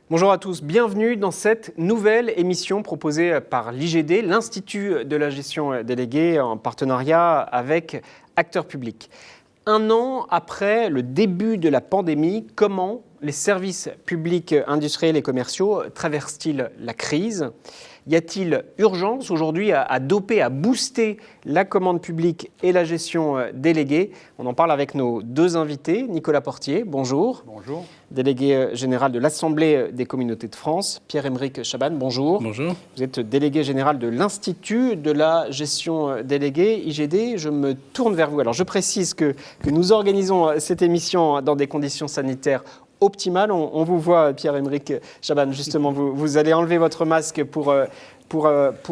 Bonjour à tous, bienvenue dans cette nouvelle émission proposée par l'IGD, l'Institut de la gestion déléguée, en partenariat avec Acteurs Publics. Un an après le début de la pandémie, comment les services publics industriels et commerciaux traversent-ils la crise ? Y a-t-il urgence aujourd'hui à doper, à booster la commande publique et la gestion déléguée ? On en parle avec nos deux invités. Nicolas Portier, bonjour. Bonjour. Délégué général de l'Assemblée des communautés de France. Pierre-Emerick Chaban, bonjour. Bonjour. Vous êtes délégué général de l'Institut de la gestion déléguée, IGD. Je me tourne vers vous. Alors je précise que nous organisons cette émission dans des conditions sanitaires optimales. On vous voit, Pierre-Emerick Chaban, justement, vous allez enlever votre masque pour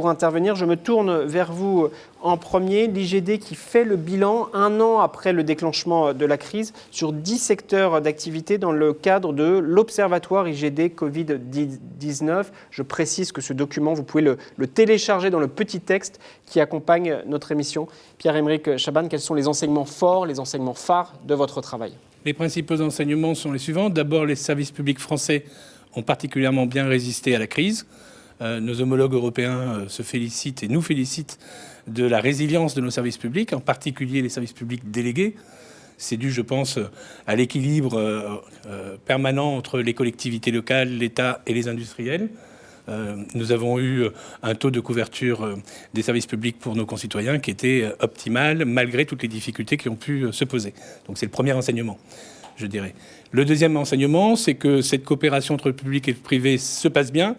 intervenir. Je me tourne vers vous en premier, l'IGD qui fait le bilan un an après le déclenchement de la crise sur 10 secteurs d'activité dans le cadre de l'Observatoire IGD Covid-19. Je précise que ce document, vous pouvez le télécharger dans le petit texte qui accompagne notre émission. Pierre-Emerick Chaban, quels sont les enseignements forts, les enseignements phares de votre travail ? Les principaux enseignements sont les suivants. D'abord, les services publics français ont particulièrement bien résisté à la crise. Nos homologues européens se félicitent et nous félicitent de la résilience de nos services publics, en particulier les services publics délégués. C'est dû, je pense, à l'équilibre permanent entre les collectivités locales, l'État et les industriels. Nous avons eu un taux de couverture des services publics pour nos concitoyens qui était optimal, malgré toutes les difficultés qui ont pu se poser. Donc c'est le premier enseignement, je dirais. Le deuxième enseignement, c'est que cette coopération entre le public et le privé se passe bien.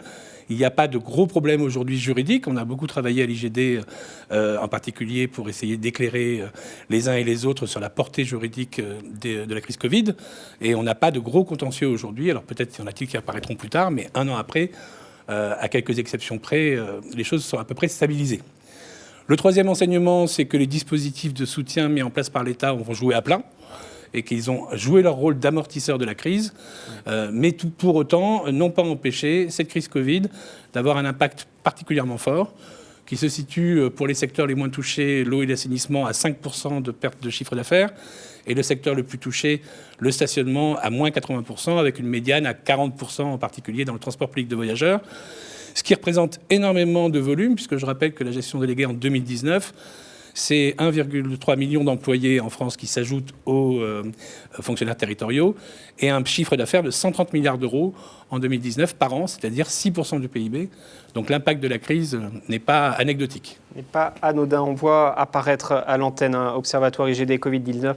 Il n'y a pas de gros problèmes aujourd'hui juridiques. On a beaucoup travaillé à l'IGD, en particulier pour essayer d'éclairer les uns et les autres sur la portée juridique de la crise Covid. Et on n'a pas de gros contentieux aujourd'hui. Alors peut-être y en a-t-il qui apparaîtront plus tard, mais un an après, à quelques exceptions près, les choses sont à peu près stabilisées. Le troisième enseignement, c'est que les dispositifs de soutien mis en place par l'État vont jouer à plein et qu'ils ont joué leur rôle d'amortisseur de la crise, mais pour autant n'ont pas empêché cette crise Covid d'avoir un impact particulièrement fort, qui se situe pour les secteurs les moins touchés, l'eau et l'assainissement, à 5% de perte de chiffre d'affaires, et le secteur le plus touché, le stationnement, à moins 80%, avec une médiane à 40%, en particulier dans le transport public de voyageurs, ce qui représente énormément de volume, puisque je rappelle que la gestion déléguée en 2019, c'est 1,3 million d'employés en France qui s'ajoutent aux fonctionnaires territoriaux et un chiffre d'affaires de 130 milliards d'euros en 2019 par an, c'est-à-dire 6% du PIB. Donc l'impact de la crise n'est pas anecdotique. N'est pas anodin. On voit apparaître à l'antenne Observatoire IGD Covid-19.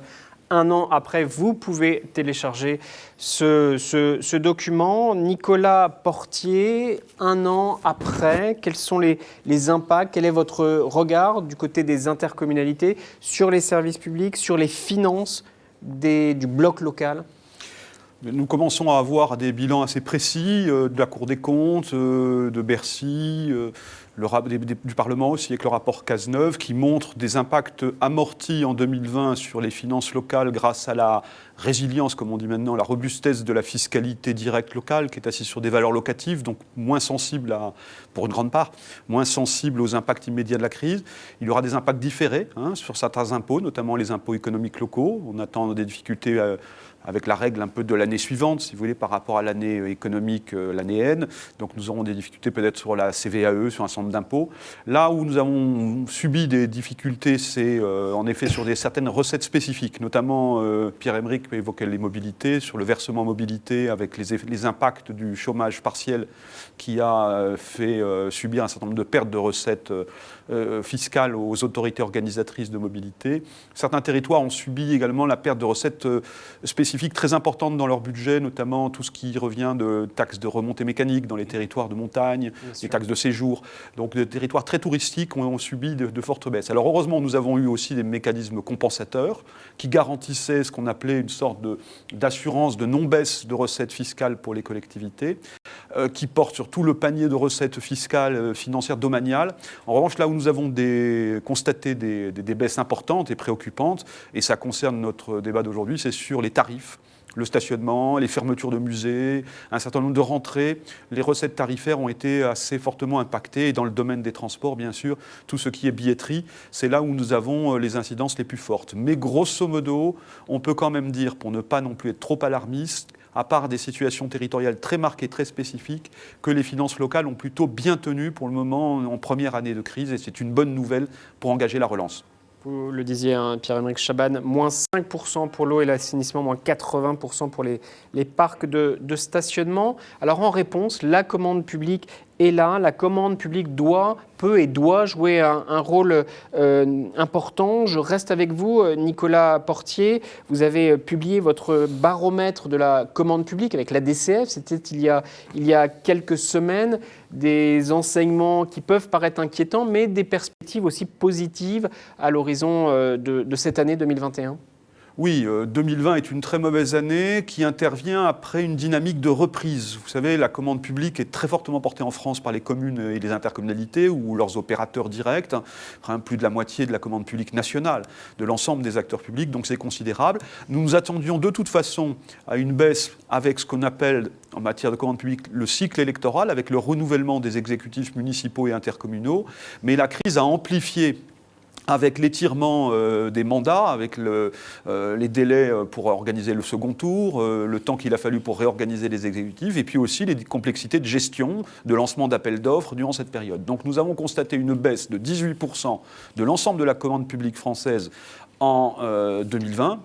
Un an après, vous pouvez télécharger ce document. Nicolas Portier, un an après, quels sont les impacts ? Quel est votre regard du côté des intercommunalités sur les services publics, sur les finances du bloc local ? Nous commençons à avoir des bilans assez précis de la Cour des comptes, de Bercy, du Parlement aussi, avec le rapport Cazeneuve, qui montre des impacts amortis en 2020 sur les finances locales grâce à la résilience, comme on dit maintenant, la robustesse de la fiscalité directe locale, qui est assise sur des valeurs locatives, donc moins sensible, pour une grande part, moins sensible aux impacts immédiats de la crise. Il y aura des impacts différés sur certains impôts, notamment les impôts économiques locaux. On attend des difficultés avec la règle un peu de l'année suivante, si vous voulez, par rapport à l'année économique, l'année N. Donc nous aurons des difficultés peut-être sur la CVAE, sur un certain nombre d'impôts. Là où nous avons subi des difficultés, c'est en effet sur certaines recettes spécifiques, notamment Pierre-Emerick évoquait les mobilités, sur le versement mobilité avec les impacts du chômage partiel qui a fait subir un certain nombre de pertes de recettes fiscales aux autorités organisatrices de mobilité. Certains territoires ont subi également la perte de recettes spécifiques très importantes dans leur budget, notamment tout ce qui revient de taxes de remontée mécanique dans les territoires de montagne, des taxes de séjour. Donc des territoires très touristiques ont subi de fortes baisses. Alors heureusement, nous avons eu aussi des mécanismes compensateurs qui garantissaient ce qu'on appelait une sorte d'assurance de non-baisse de recettes fiscales pour les collectivités, qui porte sur tout le panier de recettes fiscales financières domaniales. En revanche, là où nous avons constaté des baisses importantes et préoccupantes, et ça concerne notre débat d'aujourd'hui, c'est sur les tarifs. Le stationnement, les fermetures de musées, un certain nombre de rentrées, les recettes tarifaires ont été assez fortement impactées. Et dans le domaine des transports, bien sûr, tout ce qui est billetterie, c'est là où nous avons les incidences les plus fortes. Mais grosso modo, on peut quand même dire, pour ne pas non plus être trop alarmiste, à part des situations territoriales très marquées, très spécifiques, que les finances locales ont plutôt bien tenu pour le moment en première année de crise, et c'est une bonne nouvelle pour engager la relance. Vous le disiez, hein, Pierre-Emerick Chabanne, moins 5% pour l'eau et l'assainissement, moins 80% pour les parcs de stationnement. Alors en réponse, la commande publique est là. La commande publique peut et doit jouer un rôle important. Je reste avec vous, Nicolas Portier. Vous avez publié votre baromètre de la commande publique avec la DCF. C'était il y a quelques semaines. Des enseignements qui peuvent paraître inquiétants, mais des perspectives aussi positives à l'horizon de cette année 2021. Oui, 2020 est une très mauvaise année qui intervient après une dynamique de reprise. Vous savez, la commande publique est très fortement portée en France par les communes et les intercommunalités ou leurs opérateurs directs, plus de la moitié de la commande publique nationale, de l'ensemble des acteurs publics, donc c'est considérable. Nous nous attendions de toute façon à une baisse avec ce qu'on appelle en matière de commande publique le cycle électoral, avec le renouvellement des exécutifs municipaux et intercommunaux, mais la crise a amplifié avec l'étirement des mandats, avec les délais pour organiser le second tour, le temps qu'il a fallu pour réorganiser les exécutifs, et puis aussi les complexités de gestion, de lancement d'appels d'offres durant cette période. Donc nous avons constaté une baisse de 18% de l'ensemble de la commande publique française en 2020.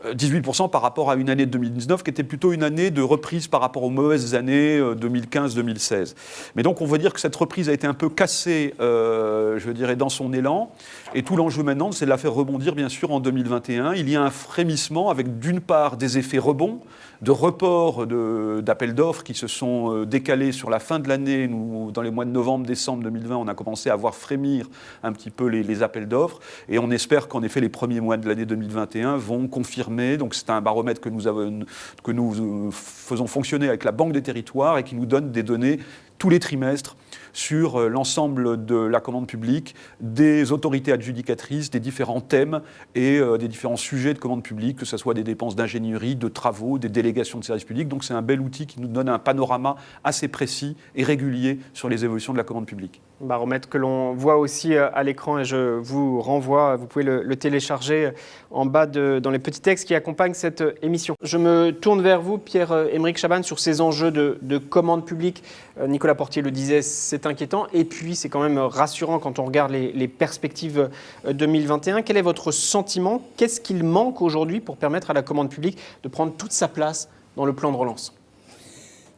18% par rapport à une année de 2019 qui était plutôt une année de reprise par rapport aux mauvaises années 2015-2016. Mais donc on va dire que cette reprise a été un peu cassée, je dirais, dans son élan. Et tout l'enjeu maintenant, c'est de la faire rebondir bien sûr en 2021. Il y a un frémissement avec d'une part des effets rebonds, de reports d'appels d'offres qui se sont décalés sur la fin de l'année. Nous, dans les mois de novembre, décembre 2020, on a commencé à voir frémir un petit peu les appels d'offres. Et on espère qu'en effet, les premiers mois de l'année 2021 vont confirmer. Donc c'est un baromètre que nous faisons fonctionner avec la Banque des Territoires et qui nous donne des données tous les trimestres sur l'ensemble de la commande publique, des autorités adjudicatrices, des différents thèmes et des différents sujets de commande publique, que ce soit des dépenses d'ingénierie, de travaux, des délégations de services publics. Donc c'est un bel outil qui nous donne un panorama assez précis et régulier sur les évolutions de la commande publique. Baromètre que l'on voit aussi à l'écran et je vous renvoie, vous pouvez le télécharger en bas dans les petits textes qui accompagnent cette émission. Je me tourne vers vous, Pierre-Emerick Chabanne, sur ces enjeux de commande publique. Nicolas Portier le disait, c'est inquiétant et puis c'est quand même rassurant quand on regarde les perspectives 2021. Quel est votre sentiment? Qu'est-ce qu'il manque aujourd'hui pour permettre à la commande publique de prendre toute sa place dans le plan de relance?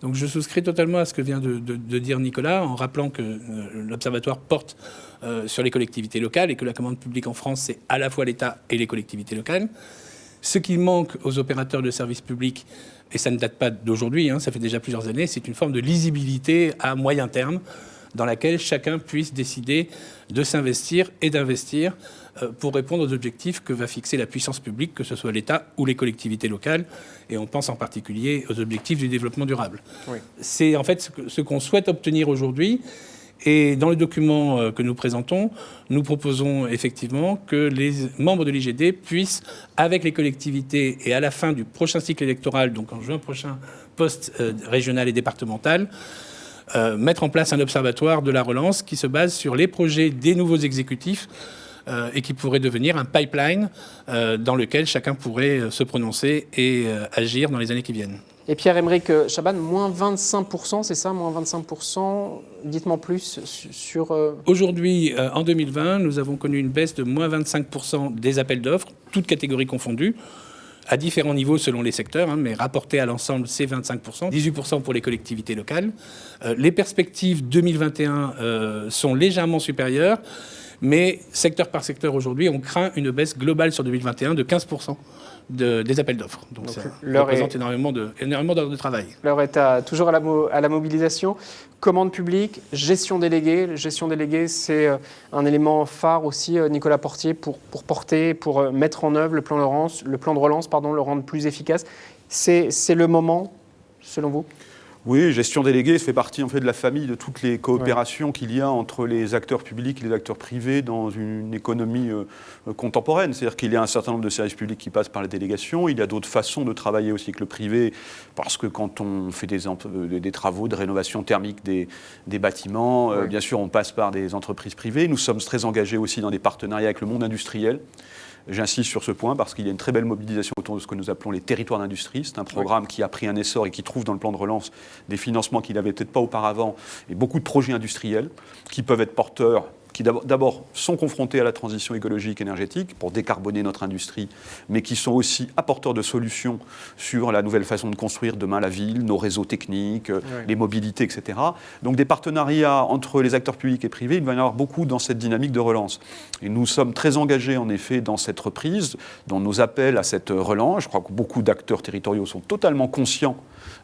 Donc je souscris totalement à ce que vient de dire Nicolas, en rappelant que l'Observatoire porte sur les collectivités locales et que la commande publique en France, c'est à la fois l'État et les collectivités locales. Ce qui manque aux opérateurs de services publics, et ça ne date pas d'aujourd'hui, ça fait déjà plusieurs années, c'est une forme de lisibilité à moyen terme dans laquelle chacun puisse décider de s'investir et d'investir pour répondre aux objectifs que va fixer la puissance publique, que ce soit l'État ou les collectivités locales. Et on pense en particulier aux objectifs du développement durable. Oui. C'est en fait ce qu'on souhaite obtenir aujourd'hui. Et dans le document que nous présentons, nous proposons effectivement que les membres de l'IGD puissent, avec les collectivités et à la fin du prochain cycle électoral, donc en juin prochain, post-régional et départemental, mettre en place un observatoire de la relance qui se base sur les projets des nouveaux exécutifs et qui pourrait devenir un pipeline dans lequel chacun pourrait se prononcer et agir dans les années qui viennent. Et Pierre-Emerick Chabanne, moins 25%, c'est ça, moins 25%? Dites-moi plus sur... Aujourd'hui, en 2020, nous avons connu une baisse de moins 25% des appels d'offres, toutes catégories confondues, à différents niveaux selon les secteurs, mais rapporté à l'ensemble, c'est 25%, 18% pour les collectivités locales. Les perspectives 2021 sont légèrement supérieures, mais secteur par secteur aujourd'hui, on craint une baisse globale sur 2021 de 15%. Des appels d'offres. Donc ça représente énormément d'heures de travail. L'heure est toujours à la mobilisation. Commande publique, gestion déléguée. Gestion déléguée, c'est un élément phare aussi, Nicolas Portier, pour mettre en œuvre le plan de relance, le rendre plus efficace. C'est le moment, selon vous ? Oui, gestion déléguée, ça fait partie en fait de la famille de toutes les coopérations qu'il y a entre les acteurs publics et les acteurs privés dans une économie contemporaine. C'est-à-dire qu'il y a un certain nombre de services publics qui passent par la délégation. Il y a d'autres façons de travailler aussi que le privé, parce que quand on fait des travaux de rénovation thermique des bâtiments, bien sûr, on passe par des entreprises privées. Nous sommes très engagés aussi dans des partenariats avec le monde industriel. J'insiste sur ce point parce qu'il y a une très belle mobilisation autour de ce que nous appelons les territoires d'industrie. C'est un programme qui a pris un essor et qui trouve dans le plan de relance des financements qu'il n'avait peut-être pas auparavant et beaucoup de projets industriels qui peuvent être porteurs, qui d'abord sont confrontés à la transition écologique énergétique pour décarboner notre industrie, mais qui sont aussi apporteurs de solutions sur la nouvelle façon de construire demain la ville, nos réseaux techniques, les mobilités, etc. Donc des partenariats entre les acteurs publics et privés, il va y en avoir beaucoup dans cette dynamique de relance. Et nous sommes très engagés en effet dans cette reprise, dans nos appels à cette relance. Je crois que beaucoup d'acteurs territoriaux sont totalement conscients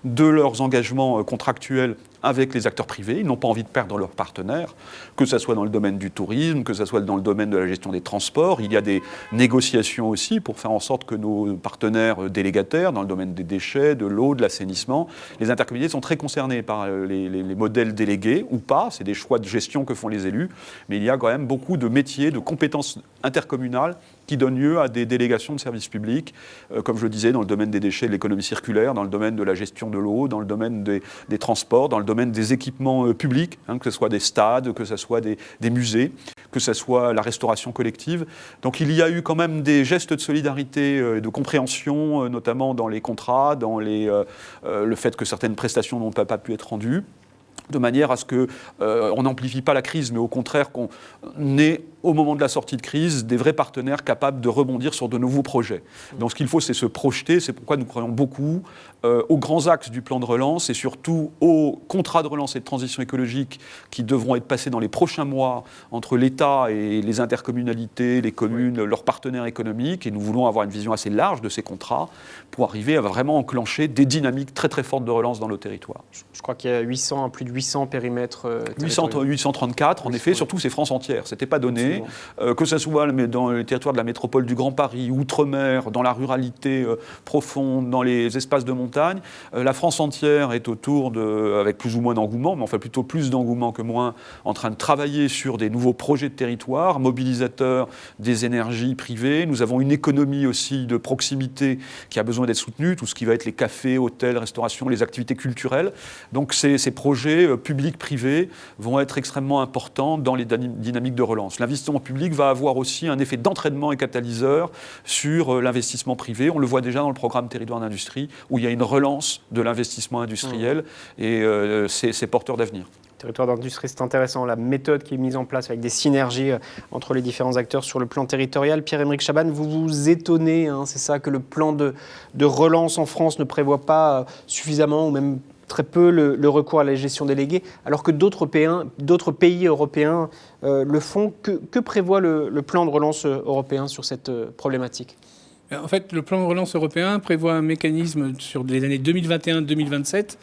de leurs engagements contractuels avec les acteurs privés. Ils n'ont pas envie de perdre leurs partenaires, que ce soit dans le domaine du tourisme, que ce soit dans le domaine de la gestion des transports. Il y a des négociations aussi pour faire en sorte que nos partenaires délégataires, dans le domaine des déchets, de l'eau, de l'assainissement, les intercommunalités sont très concernés par les modèles délégués ou pas. C'est des choix de gestion que font les élus. Mais il y a quand même beaucoup de métiers, de compétences intercommunales qui donnent lieu à des délégations de services publics, comme je le disais, dans le domaine des déchets, de l'économie circulaire, dans le domaine de la gestion de l'eau, dans le domaine des transports, dans le domaine des équipements publics, que ce soit des stades, que ce soit des musées, que ce soit la restauration collective. Donc il y a eu quand même des gestes de solidarité et de compréhension, notamment dans les contrats, dans le fait que certaines prestations n'ont pas pu être rendues, de manière à ce qu'on n'amplifie pas la crise, mais au contraire qu'on ait, au moment de la sortie de crise, des vrais partenaires capables de rebondir sur de nouveaux projets. Donc ce qu'il faut, c'est se projeter. C'est pourquoi nous croyons beaucoup aux grands axes du plan de relance et surtout aux contrats de relance et de transition écologique qui devront être passés dans les prochains mois entre l'État et les intercommunalités, les communes, leurs partenaires économiques. Et nous voulons avoir une vision assez large de ces contrats pour arriver à vraiment enclencher des dynamiques très très fortes de relance dans nos territoires. Je crois qu'il y a plus de 800 périmètres. 834, en effet, surtout c'est France entière. Ce n'était pas donné, que ce soit dans les territoires de la métropole du Grand Paris, outre-mer, dans la ruralité profonde, dans les espaces de montagne. La France entière est autour avec plus ou moins d'engouement, mais enfin plutôt plus d'engouement que moins, en train de travailler sur des nouveaux projets de territoire, mobilisateurs des énergies privées. Nous avons une économie aussi de proximité qui a besoin d'être soutenue, tout ce qui va être les cafés, hôtels, restauration, les activités culturelles. Donc ces projets publics-privés vont être extrêmement importants dans les dynamiques de relance. L'investissement public va avoir aussi un effet d'entraînement et catalyseur sur l'investissement privé. On le voit déjà dans le programme Territoire d'industrie, où il y a une relance de l'investissement industriel et c'est porteur d'avenir. Territoire d'industrie, c'est intéressant, la méthode qui est mise en place avec des synergies entre les différents acteurs sur le plan territorial. Pierre-Emerick Chabanne, vous vous étonnez, c'est ça, que le plan de relance en France ne prévoit pas suffisamment ou même très peu le recours à la gestion déléguée, alors que d'autres pays européens le font. Que prévoit le plan de relance européen sur cette problématique ? En fait, le plan de relance européen prévoit un mécanisme sur les années 2021-2027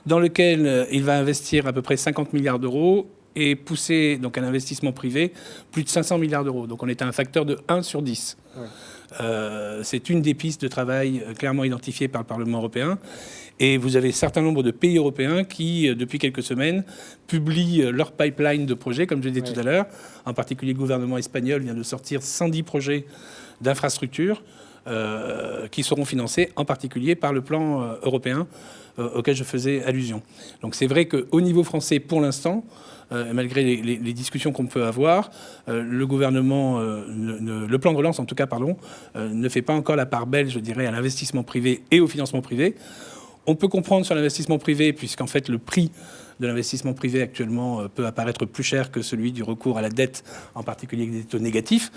dans lequel il va investir à peu près 50 milliards d'euros et pousser donc un investissement privé plus de 500 milliards d'euros. Donc on est à un facteur de 1 sur 10. Ouais. C'est une des pistes de travail clairement identifiées par le Parlement européen. Et vous avez un certain nombre de pays européens qui, depuis quelques semaines, publient leur pipeline de projets, comme je disais tout à l'heure. En particulier, le gouvernement espagnol vient de sortir 110 projets d'infrastructures qui seront financés en particulier par le plan européen auquel je faisais allusion. Donc c'est vrai qu'au niveau français, pour l'instant, malgré les discussions qu'on peut avoir, le gouvernement, le plan de relance en tout cas, ne fait pas encore la part belle, je dirais, à l'investissement privé et au financement privé. On peut comprendre sur l'investissement privé, puisqu'en fait le prix de l'investissement privé actuellement peut apparaître plus cher que celui du recours à la dette, en particulier avec des taux négatifs.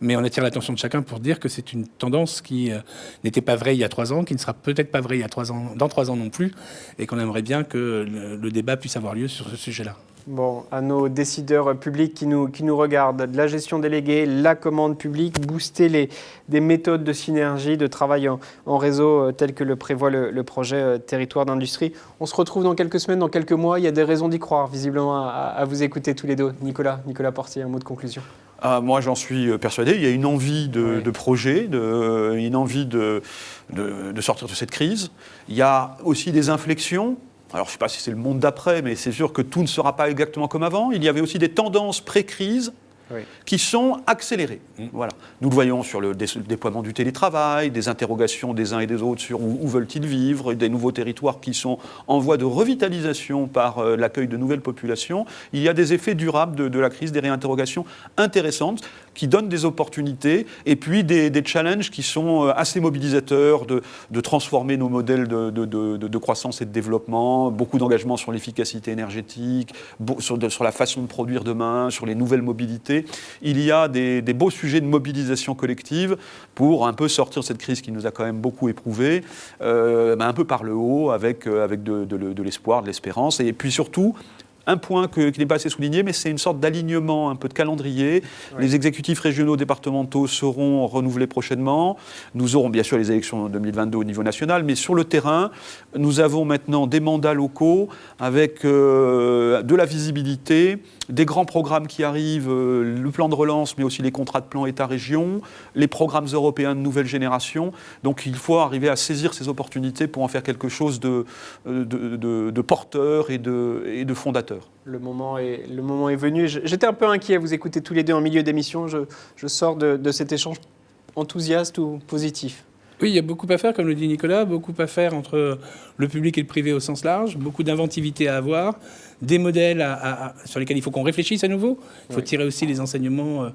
Mais on attire l'attention de chacun pour dire que c'est une tendance qui n'était pas vraie il y a 3 ans, qui ne sera peut-être pas vraie dans 3 ans non plus, et qu'on aimerait bien que le débat puisse avoir lieu sur ce sujet-là. Bon, à nos décideurs publics qui nous regardent, de la gestion déléguée, la commande publique, booster des méthodes de synergie, de travail en réseau tel que le prévoit le projet Territoire d'industrie. On se retrouve dans quelques semaines, dans quelques mois. Il y a des raisons d'y croire, visiblement, à vous écouter tous les deux. Nicolas Portier, un mot de conclusion. Moi, j'en suis persuadé. Il y a une envie de projet, une envie de sortir de cette crise. Il y a aussi des inflexions. Alors, je ne sais pas si c'est le monde d'après, mais c'est sûr que tout ne sera pas exactement comme avant. Il y avait aussi des tendances pré-crise qui sont accélérées. Voilà. Nous le voyons sur le déploiement du télétravail, des interrogations des uns et des autres sur où veulent-ils vivre, des nouveaux territoires qui sont en voie de revitalisation par l'accueil de nouvelles populations. Il y a des effets durables de la crise, des réinterrogations intéressantes. qui donnent des opportunités et puis des challenges qui sont assez mobilisateurs de transformer nos modèles de croissance et de développement, beaucoup d'engagement sur l'efficacité énergétique, sur la façon de produire demain, sur les nouvelles mobilités. Il y a des beaux sujets de mobilisation collective pour un peu sortir de cette crise qui nous a quand même beaucoup éprouvés, un peu par le haut, avec de l'espoir, de l'espérance. Et puis surtout, un point qui n'est pas assez souligné, mais c'est une sorte d'alignement, un peu de calendrier. Oui. Les exécutifs régionaux, départementaux seront renouvelés prochainement. Nous aurons bien sûr les élections en 2022 au niveau national, mais sur le terrain, nous avons maintenant des mandats locaux avec de la visibilité, des grands programmes qui arrivent, le plan de relance, mais aussi les contrats de plan État-région, les programmes européens de nouvelle génération. Donc il faut arriver à saisir ces opportunités pour en faire quelque chose de porteur et de fondateur. Le moment est venu. J'étais un peu inquiet à vous écouter tous les deux en milieu d'émission. Je sors de cet échange enthousiaste ou positif. Oui, il y a beaucoup à faire, comme le dit Nicolas, beaucoup à faire entre le public et le privé au sens large, beaucoup d'inventivité à avoir, des modèles sur lesquels il faut qu'on réfléchisse à nouveau. Il faut tirer aussi les enseignements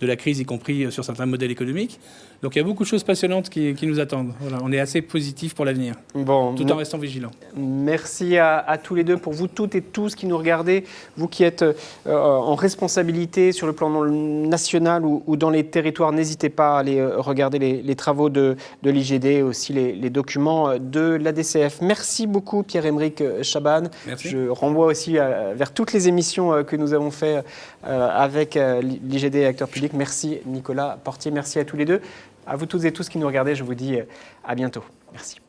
de la crise, y compris sur certains modèles économiques. Donc il y a beaucoup de choses passionnantes qui nous attendent. Voilà, on est assez positif pour l'avenir, tout en restant vigilant. Merci à tous les deux, pour vous toutes et tous qui nous regardez, vous qui êtes en responsabilité sur le plan national ou dans les territoires. N'hésitez pas à aller regarder les travaux de l'IGD et aussi les documents de l'ADCF. Merci beaucoup Pierre-Emerick Chabanne. Merci. Je renvoie aussi vers toutes les émissions que nous avons faites avec l'IGD et acteurs publics. Merci Nicolas Portier, merci à tous les deux. À vous toutes et tous qui nous regardez, je vous dis à bientôt. Merci.